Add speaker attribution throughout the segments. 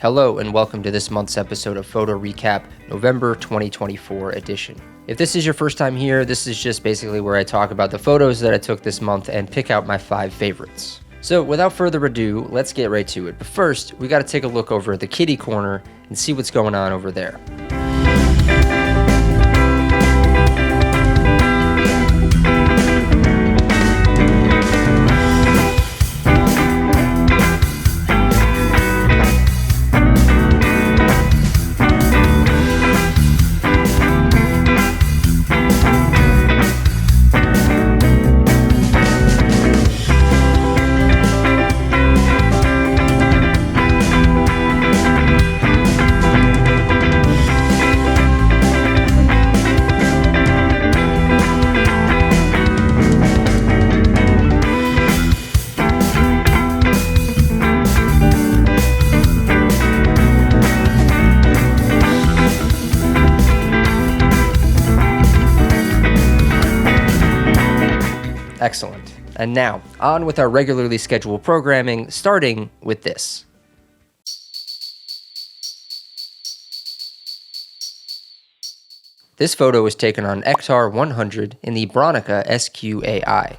Speaker 1: Hello and welcome to this month's episode of Photo Recap, November 2024 edition. If this is your first time here, this is just basically where I talk about the photos that I took this month and pick out my 5 favorites. So without further ado, let's get right to it. But first, we got to take a look over at the kitty corner and see what's going on over there. Excellent. And now, on with our regularly scheduled programming, starting with this. This photo was taken on XR-100 in the Bronica SQAI.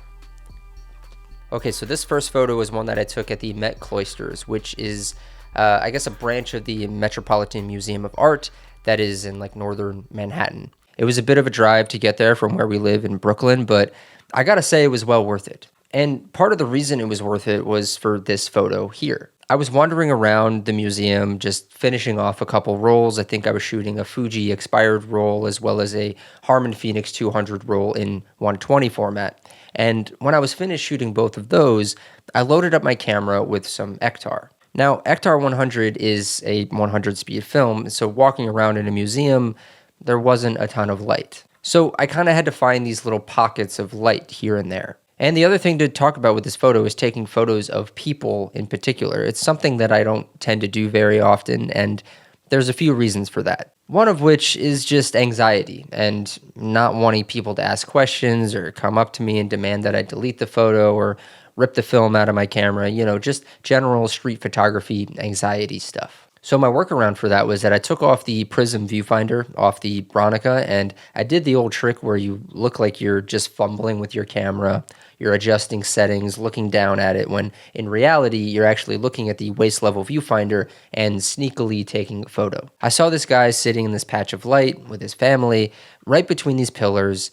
Speaker 1: Okay, so this first photo is one that I took at the Met Cloisters, which is, I guess, a branch of the Metropolitan Museum of Art that is in northern Manhattan. It was a bit of a drive to get there from where we live in Brooklyn, but I gotta say it was well worth it. And part of the reason it was worth it was for this photo here. I was wandering around the museum, just finishing off a couple rolls. I think I was shooting a Fuji expired roll as well as a Harman Phoenix 200 roll in 120 format. And when I was finished shooting both of those, I loaded up my camera with some Ektar. Now, Ektar 100 is a 100 speed film, so walking around in a museum, there wasn't a ton of light. So I kind of had to find these little pockets of light here and there. And the other thing to talk about with this photo is taking photos of people in particular. It's something that I don't tend to do very often, and there's a few reasons for that. One of which is just anxiety and not wanting people to ask questions or come up to me and demand that I delete the photo or rip the film out of my camera, just general street photography anxiety stuff. So my workaround for that was that I took off the prism viewfinder off the Bronica, and I did the old trick where you look like you're just fumbling with your camera, you're adjusting settings, looking down at it, when in reality, you're actually looking at the waist level viewfinder and sneakily taking a photo. I saw this guy sitting in this patch of light with his family right between these pillars.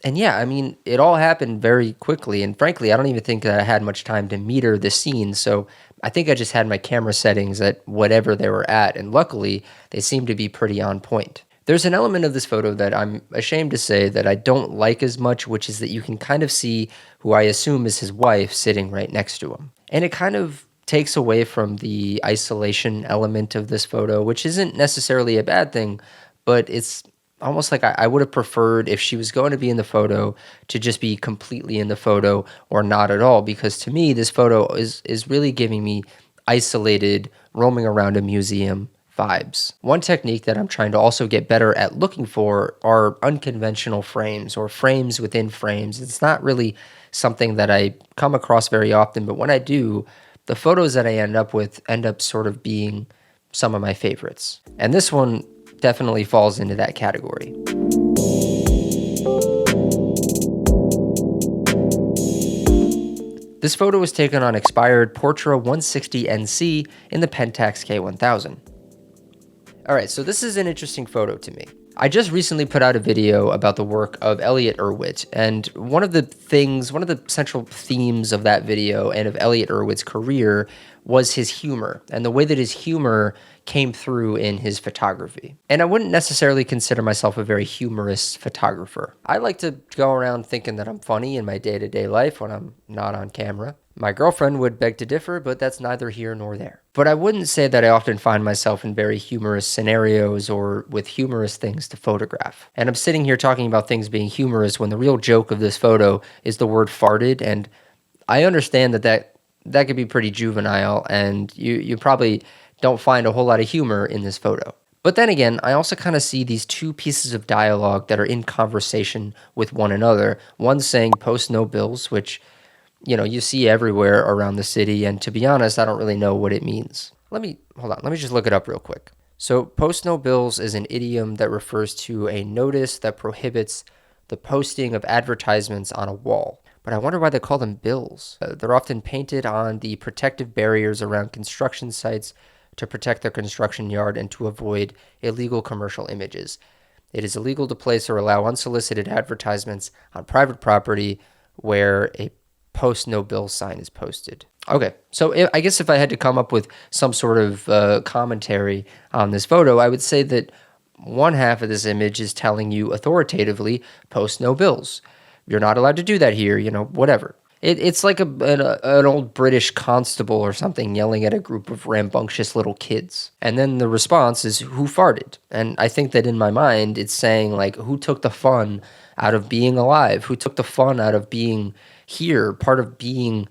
Speaker 1: And yeah, I mean, it all happened very quickly. And frankly, I don't even think that I had much time to meter the scene. So I think I just had my camera settings at whatever they were at. And luckily, they seemed to be pretty on point. There's an element of this photo that I'm ashamed to say that I don't like as much, which is that you can kind of see who I assume is his wife sitting right next to him. And it kind of takes away from the isolation element of this photo, which isn't necessarily a bad thing, but it's almost like I would have preferred if she was going to be in the photo to just be completely in the photo or not at all, because to me, this photo is really giving me isolated, roaming around a museum vibes. One technique that I'm trying to also get better at looking for are unconventional frames or frames within frames. It's not really something that I come across very often, but when I do, the photos that I end up with end up sort of being some of my favorites. And this one definitely falls into that category. This photo was taken on Expired Portra 160 NC in the Pentax K1000. Alright, so this is an interesting photo to me. I just recently put out a video about the work of Elliott Erwitt, and one of the central themes of that video and of Elliott Erwitt's career was his humor, and the way that his humor came through in his photography. And I wouldn't necessarily consider myself a very humorous photographer. I like to go around thinking that I'm funny in my day-to-day life when I'm not on camera. My girlfriend would beg to differ, but that's neither here nor there. But I wouldn't say that I often find myself in very humorous scenarios or with humorous things to photograph. And I'm sitting here talking about things being humorous when the real joke of this photo is the word farted, and I understand that could be pretty juvenile, and you probably don't find a whole lot of humor in this photo. But then again, I also kind of see these two pieces of dialogue that are in conversation with one another. One saying post no bills, which you see everywhere around the city, and to be honest, I don't really know what it means. Hold on, let me just look it up real quick. So post no bills is an idiom that refers to a notice that prohibits the posting of advertisements on a wall. But I wonder why they call them bills. They're often painted on the protective barriers around construction sites to protect the construction yard and to avoid illegal commercial images. It is illegal to place or allow unsolicited advertisements on private property where a post no bill sign is posted. Okay, so I guess if I had to come up with some sort of commentary on this photo, I would say that one half of this image is telling you authoritatively, post no bills. You're not allowed to do that here, whatever. It's like an old British constable or something yelling at a group of rambunctious little kids. And then the response is, who farted? And I think that in my mind, it's saying, like, who took the fun out of being alive? Who took the fun out of being here, part of being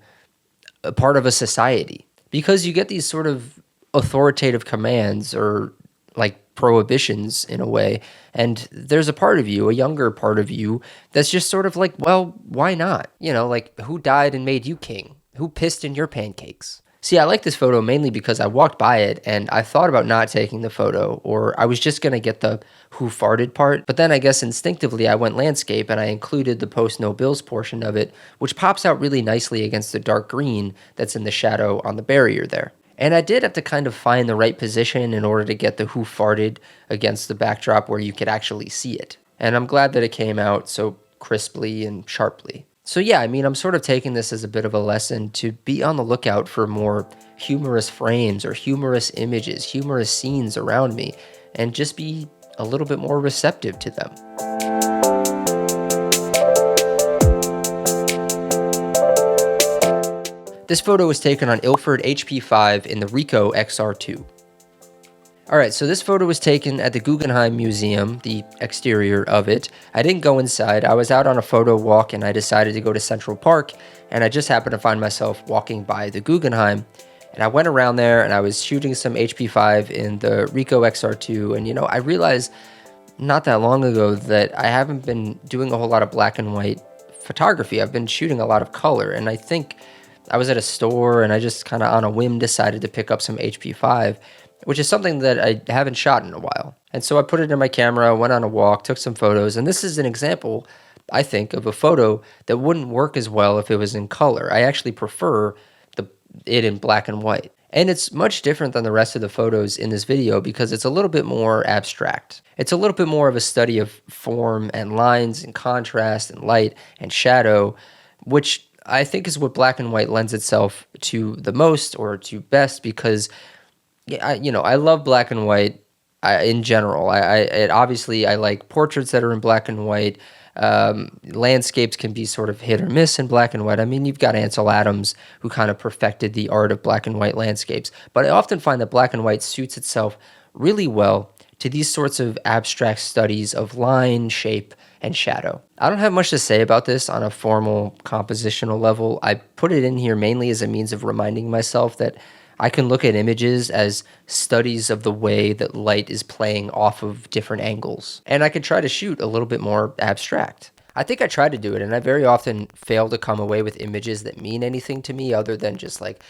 Speaker 1: a part of a society? Because you get these sort of authoritative commands or like prohibitions in a way, and there's a part of you, a younger part of you, that's just sort of like, well, why not? Like, who died and made you king? Who pissed in your pancakes? See, I like this photo mainly because I walked by it and I thought about not taking the photo, or I was just gonna get the who farted part, but then I guess instinctively I went landscape and I included the post no bills portion of it, which pops out really nicely against the dark green that's in the shadow on the barrier there. And I did have to kind of find the right position in order to get the who farted against the backdrop where you could actually see it. And I'm glad that it came out so crisply and sharply. So yeah, I mean, I'm sort of taking this as a bit of a lesson to be on the lookout for more humorous frames or humorous images, humorous scenes around me, and just be a little bit more receptive to them. This photo was taken on Ilford HP5 in the Ricoh XR-2. Alright, so this photo was taken at the Guggenheim Museum, the exterior of it. I didn't go inside. I was out on a photo walk and I decided to go to Central Park, and I just happened to find myself walking by the Guggenheim. And I went around there and I was shooting some HP5 in the Ricoh XR-2, and I realized not that long ago that I haven't been doing a whole lot of black and white photography. I've been shooting a lot of color, and I think I was at a store and I just kind of on a whim decided to pick up some HP5, which is something that I haven't shot in a while. And so I put it in my camera, went on a walk, took some photos, and this is an example, I think, of a photo that wouldn't work as well if it was in color. I actually prefer it in black and white. And it's much different than the rest of the photos in this video because it's a little bit more abstract. It's a little bit more of a study of form and lines and contrast and light and shadow, which I think is what black and white lends itself to the most or to best because, I love black and white in general. Obviously, I like portraits that are in black and white. Landscapes can be sort of hit or miss in black and white. I mean, you've got Ansel Adams who kind of perfected the art of black and white landscapes. But I often find that black and white suits itself really well to these sorts of abstract studies of line, shape, and shadow. I don't have much to say about this on a formal compositional level. I put it in here mainly as a means of reminding myself that I can look at images as studies of the way that light is playing off of different angles. And I could try to shoot a little bit more abstract. I think I try to do it, and I very often fail to come away with images that mean anything to me other than just like,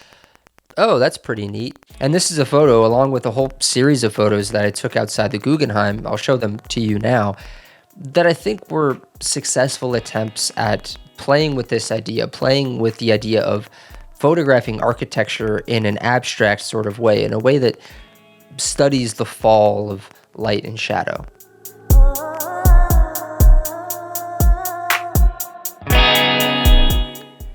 Speaker 1: oh, that's pretty neat. And this is a photo along with a whole series of photos that I took outside the Guggenheim. I'll show them to you now, that I think were successful attempts at playing with this idea, playing with the idea of photographing architecture in an abstract sort of way, in a way that studies the fall of light and shadow.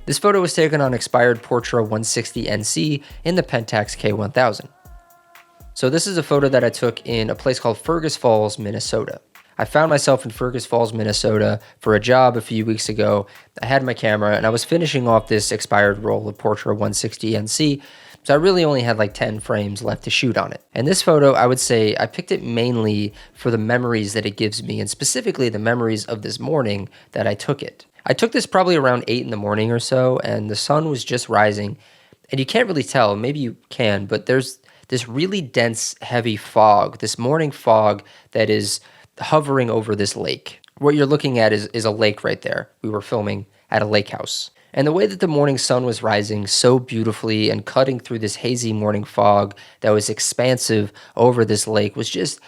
Speaker 1: This photo was taken on Expired Portra 160 NC in the Pentax K1000. So this is a photo that I took in a place called Fergus Falls, Minnesota. I found myself in Fergus Falls, Minnesota for a job a few weeks ago. I had my camera and I was finishing off this expired roll of Portra 160 NC, so I really only had like 10 frames left to shoot on it. And this photo, I would say I picked it mainly for the memories that it gives me, and specifically the memories of this morning that I took it. I took this probably around 8 in the morning or so, and the sun was just rising, and you can't really tell, maybe you can, but there's this really dense, heavy fog, this morning fog that is hovering over this lake. What you're looking at is a lake right there. We were filming at a lake house. And the way that the morning sun was rising so beautifully and cutting through this hazy morning fog that was expansive over this lake was just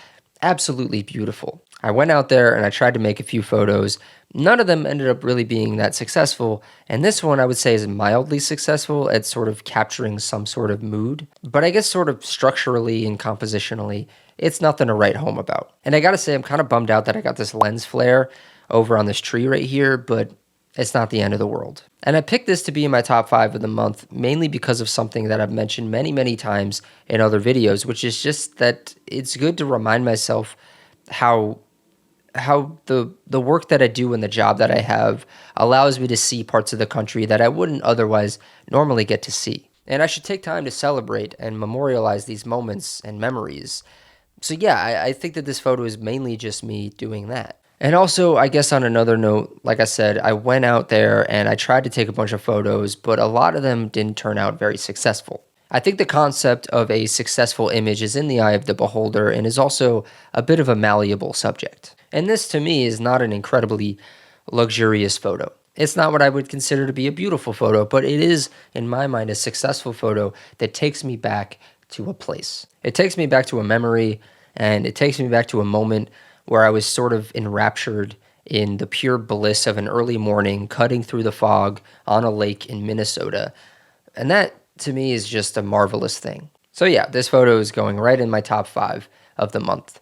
Speaker 1: absolutely beautiful. I went out there and I tried to make a few photos. None of them ended up really being that successful, and this one I would say is mildly successful at sort of capturing some sort of mood. But I guess sort of structurally and compositionally, it's nothing to write home about. And I gotta say, I'm kind of bummed out that I got this lens flare over on this tree right here, but it's not the end of the world. And I picked this to be in my top 5 of the month, mainly because of something that I've mentioned many, many times in other videos, which is just that it's good to remind myself how the work that I do and the job that I have allows me to see parts of the country that I wouldn't otherwise normally get to see. And I should take time to celebrate and memorialize these moments and memories. So yeah, I think that this photo is mainly just me doing that. And also, I guess on another note, like I said, I went out there and I tried to take a bunch of photos, but a lot of them didn't turn out very successful. I think the concept of a successful image is in the eye of the beholder and is also a bit of a malleable subject. And this to me is not an incredibly luxurious photo. It's not what I would consider to be a beautiful photo, but it is, in my mind, a successful photo that takes me back to a place. It takes me back to a memory, and it takes me back to a moment where I was sort of enraptured in the pure bliss of an early morning cutting through the fog on a lake in Minnesota. And that, to me, is just a marvelous thing. So yeah, this photo is going right in my top 5 of the month.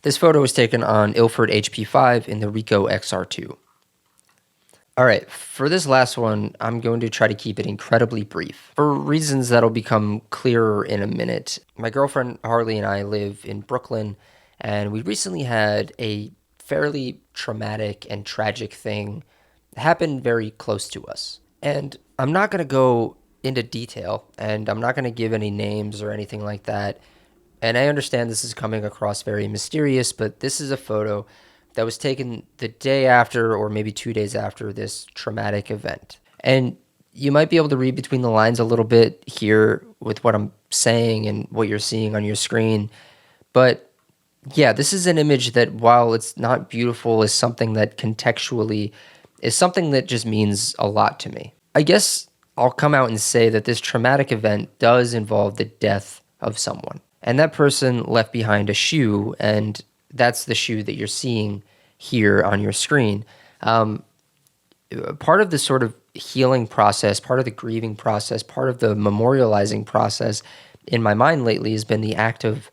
Speaker 1: This photo was taken on Ilford HP5 in the Ricoh XR-2. All right, for this last one, I'm going to try to keep it incredibly brief for reasons that'll become clearer in a minute. My girlfriend Harley and I live in Brooklyn, and we recently had a fairly traumatic and tragic thing happen very close to us. And I'm not going to go into detail, and I'm not going to give any names or anything like that. And I understand this is coming across very mysterious, but this is a photo that was taken the day after or maybe 2 days after this traumatic event. And you might be able to read between the lines a little bit here with what I'm saying and what you're seeing on your screen. But yeah, this is an image that, while it's not beautiful, is something that contextually is something that just means a lot to me. I guess I'll come out and say that this traumatic event does involve the death of someone. And that person left behind a shoe, and that's the shoe that you're seeing here on your screen. Part of the sort of healing process, part of the grieving process, part of the memorializing process in my mind lately has been the act of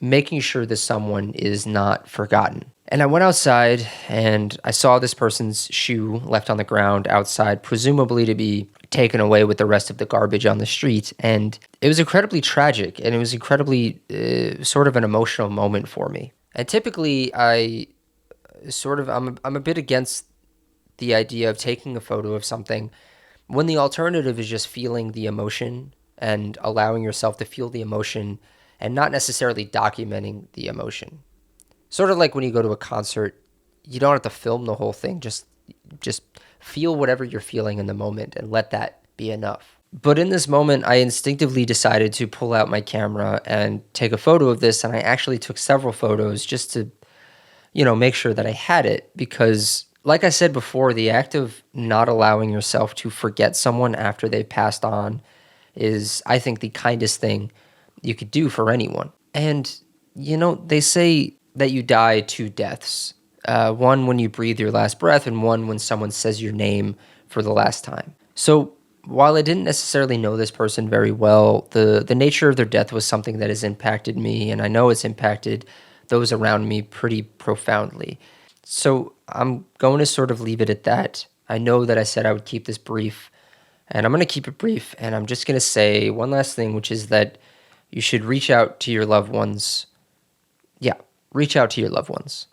Speaker 1: making sure that someone is not forgotten. And I went outside and I saw this person's shoe left on the ground outside, presumably to be taken away with the rest of the garbage on the street. And it was incredibly tragic, and it was incredibly sort of an emotional moment for me. And typically I'm a bit against the idea of taking a photo of something when the alternative is just feeling the emotion and allowing yourself to feel the emotion and not necessarily documenting the emotion. Sort of like when you go to a concert, you don't have to film the whole thing. Just feel whatever you're feeling in the moment and let that be enough. But in this moment, I instinctively decided to pull out my camera and take a photo of this. And I actually took several photos just to, make sure that I had it. Because like I said before, the act of not allowing yourself to forget someone after they passed on is, I think, the kindest thing you could do for anyone. And, they say that you die 2 deaths. One when you breathe your last breath, and one when someone says your name for the last time. So while I didn't necessarily know this person very well, the nature of their death was something that has impacted me, and I know it's impacted those around me pretty profoundly. So I'm going to sort of leave it at that. I know that I said I would keep this brief, and I'm going to keep it brief, and I'm just going to say one last thing, which is that you should reach out to your loved ones. Yeah, reach out to your loved ones.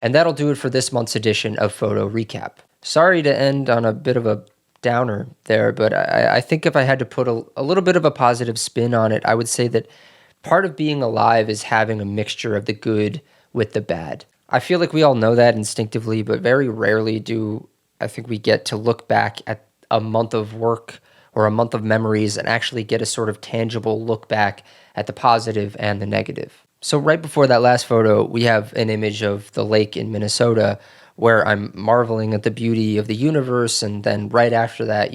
Speaker 1: And that'll do it for this month's edition of Photo Recap. Sorry to end on a bit of a downer there, but I think if I had to put a little bit of a positive spin on it, I would say that part of being alive is having a mixture of the good with the bad. I feel like we all know that instinctively, but very rarely do I think we get to look back at a month of work or a month of memories and actually get a sort of tangible look back at the positive and the negative. So right before that last photo, we have an image of the lake in Minnesota where I'm marveling at the beauty of the universe. And then right after that,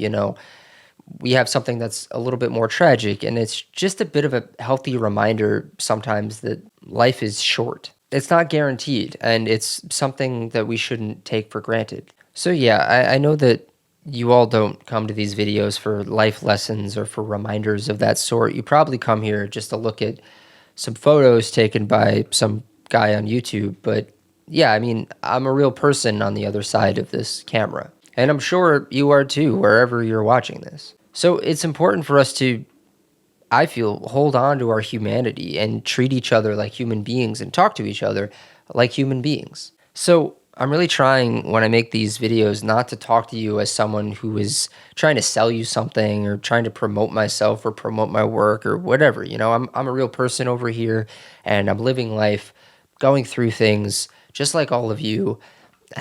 Speaker 1: we have something that's a little bit more tragic. And it's just a bit of a healthy reminder sometimes that life is short. It's not guaranteed, and it's something that we shouldn't take for granted. So yeah, I know that you all don't come to these videos for life lessons or for reminders of that sort. You probably come here just to look at some photos taken by some guy on YouTube. But yeah, I mean, I'm a real person on the other side of this camera. And I'm sure you are too, wherever you're watching this. So it's important for us to, I feel, hold on to our humanity and treat each other like human beings and talk to each other like human beings. So I'm really trying when I make these videos not to talk to you as someone who is trying to sell you something or trying to promote myself or promote my work or whatever. I'm a real person over here, and I'm living life, going through things just like all of you,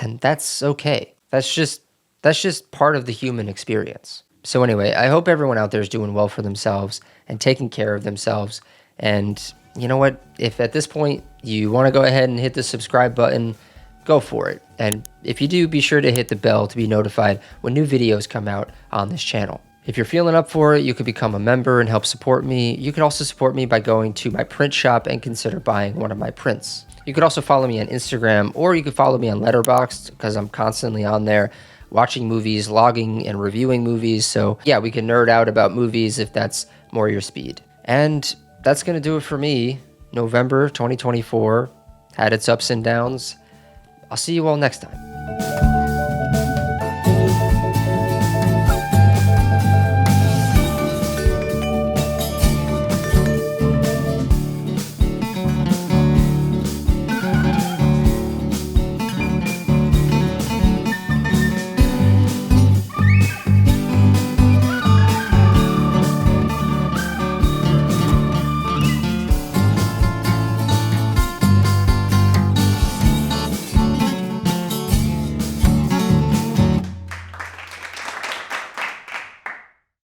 Speaker 1: and that's okay. That's just part of the human experience. So anyway, I hope everyone out there is doing well for themselves and taking care of themselves. And you know what? If at this point you want to go ahead and hit the subscribe button, go for it. And if you do, be sure to hit the bell to be notified when new videos come out on this channel. If you're feeling up for it, you could become a member and help support me. You could also support me by going to my print shop and consider buying one of my prints. You could also follow me on Instagram, or you could follow me on Letterboxd, because I'm constantly on there watching movies, logging and reviewing movies. So yeah, we can nerd out about movies if that's more your speed. And that's going to do it for me. November 2024 had its ups and downs. I'll see you all next time.